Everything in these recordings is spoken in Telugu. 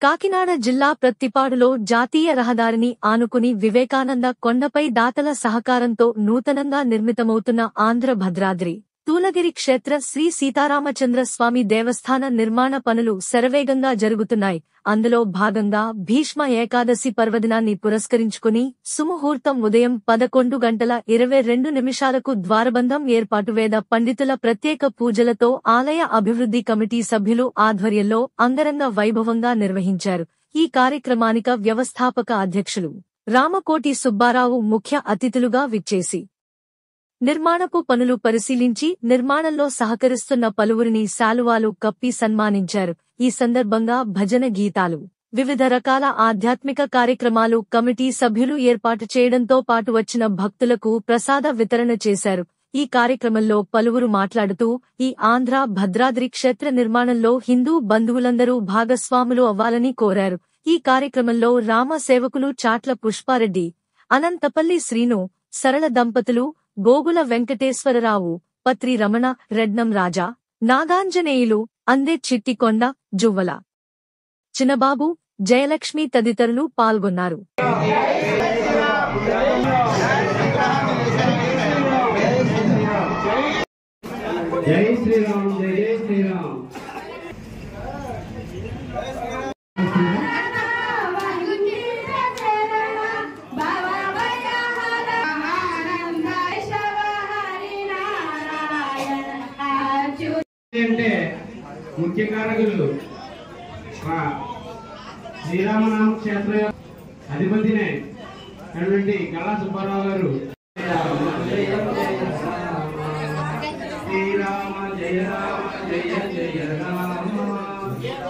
కాకినాడ జిల్లా ప్రత్తిపాడులో జాతీయ రహదారిని ఆనుకుని వివేకానంద కొండపై దాతల సహకారంతో నూతనంగా నిర్మితమవుతున్న ఆంధ్ర భద్రాద్రి తూలగిరి క్షేత్ర శ్రీ సీతారామచంద్ర స్వామి దేవస్థాన నిర్మాణ పనులు శరవేగంగా జరుగుతున్నాయి. అందులో భాగంగా భీష్మ ఏకాదశి పర్వదినాన్ని పురస్కరించుకుని సుముహూర్తం ఉదయం 11:22 ద్వారబంధం ఏర్పాటు వేద పండితుల ప్రత్యేక పూజలతో ఆలయ అభివృద్ధి కమిటీ సభ్యులు ఆధ్వర్యంలో అంగరంగ వైభవంగా నిర్వహించారు. ఈ కార్యక్రమానికి వ్యవస్థాపక అధ్యక్షులు రామకోటి సుబ్బారావు ముఖ్య అతిథులుగా విచ్చేసి నిర్మాణపు పనులు పరిశీలించి నిర్మాణంలో సహకరిస్తున్న పలువురిని శాలువాలు కప్పి సన్మానించారు. ఈ సందర్భంగా భజన గీతాలు, వివిధ రకాల ఆధ్యాత్మిక కార్యక్రమాలు కమిటీ సభ్యులు ఏర్పాటు చేయడంతో పాటు వచ్చిన భక్తులకు ప్రసాద వితరణ చేశారు. ఈ కార్యక్రమంలో పలువురు మాట్లాడుతూ ఈ ఆంధ్ర భద్రాద్రి క్షేత్ర నిర్మాణంలో హిందూ బంధువులందరూ భాగస్వాములు అవ్వాలని కోరారు. ఈ కార్యక్రమంలో రామ సేవకులు చాట్ల పుష్పారెడ్డి, అనంతపల్లి శ్రీను, సరళ దంపతులు, గోగుల వెంకటేశ్వరరావు, పత్రి రమణ, రెడ్నం రాజా, నాగాంజనేయులు, అందే చిట్టికొండ, జువ్వల చిన్నబాబు, జయలక్ష్మి తదితరులు పాల్గొన్నారు. జై శ్రీరామ్, జై శ్రీరామ్. అంటే ముఖ్య కారకులు శ్రీరామనామ క్షేత్ర అధిపతినే అటువంటి గల్లా సుబ్బారావు గారు. శ్రీరామ జయ రామ జయ జయ రామ,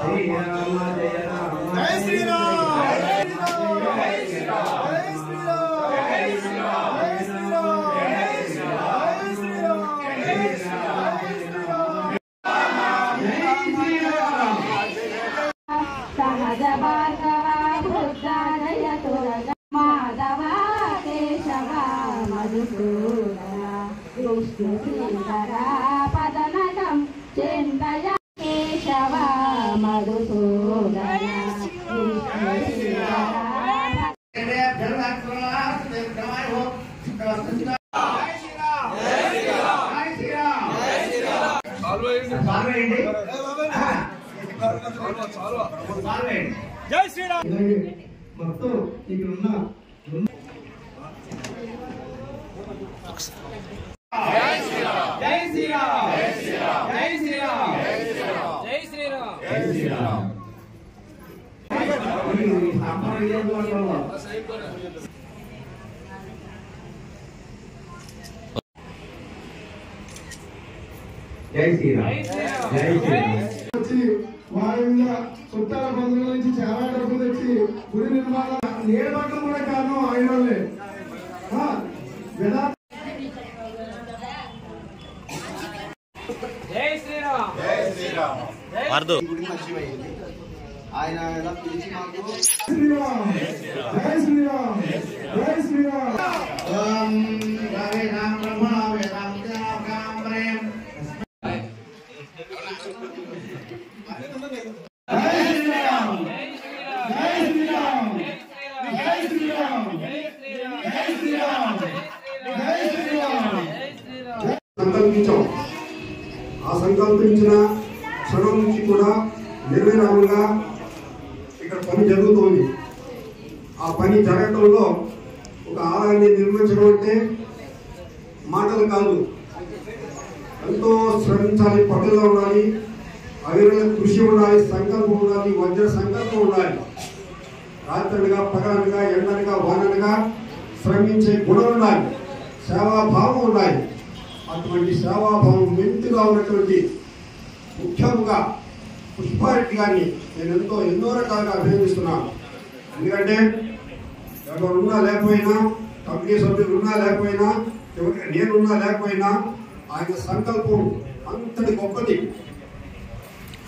శ్రీరామ జయ రామ జయ శ్రీరామ. పదనకం చింతయ కేశవ మధుసూదన జై శ్రీరామ్. మొత్తం ఇక్కడ ఉన్న జై శ్రీరామ్, జై శ్రీరామ్, జై శ్రీరామ్, జై శ్రీరామ్, జై శ్రీరామ్, జై శ్రీరామ్. జై శ్రీరామ్, జై శ్రీరామ్. వారంగా చుట్టాల బంధువుల నుంచి చాలా డబ్బు తెచ్చి గుడి నిర్మాణం ఏడవడం కూడా కారణం ఆయన వాళ్ళే. జై శ్రీరామ్, జై శ్రీరామ్. ఆయన ఎలా పిలిచి మాకు శ్రీరామ్, జై శ్రీరామ్, జై శ్రీరామ్. సంకల్పించాం. ఆ సంకల్పించిన క్షణం నుంచి కూడా నిర్విరామంగా ఇక్కడ పని జరుగుతోంది. ఆ పని జరగటంలో ఒక ఆలయాన్ని నిర్మించడం అంటే మాటలు కాదు, ఎంతో శ్రమించాలి, పట్టుదల ఉండాలి, అవిరళ కృషి ఉండాలి, సంకల్పం ఉండాలి, వజ్ర సంకల్పం ఉండాలి. రాత్రులుగా పగలనుగా ఎండలుగా వానలుగా శ్రమించే గుణం ఉండాలి, సేవాభావం ఉండాలి. అటువంటి సేవాభావం మెంతుగా ఉన్నటువంటి ముఖ్యంగా పుష్పారెడ్డి గారిని నేను ఎన్నో రకాలుగా అభినందిస్తున్నాను. ఎందుకంటే ఎవరున్నా లేకపోయినా, కమిటీ సభ్యులు ఉన్నా లేకపోయినా, నేనున్నా లేకపోయినా ఆయన సంకల్పం అంతటి గొప్పది,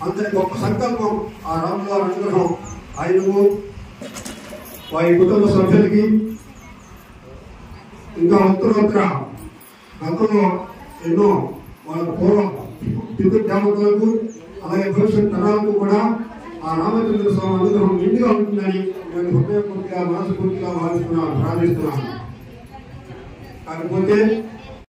అంతటి గొప్ప సంకల్పం. ఆ రాములవారి అనుగ్రహం ఆయనకు, వారి కుటుంబ సభ్యులకి, ఇంకా ఉత్తరోత్తర గతంలో ఎన్నో వాళ్ళ పూర్వం పితృ దేవతలకు అలాగే భవిష్యత్ తరాలకు కూడా ఆ రామచంద్ర స్వామి అనుగ్రహం నిండుగా ఉంటుందని నేను హృదయపూర్తిగా మనస్ఫూర్తిగా భావిస్తున్నాను, ప్రార్థిస్తున్నాను. కాకపోతే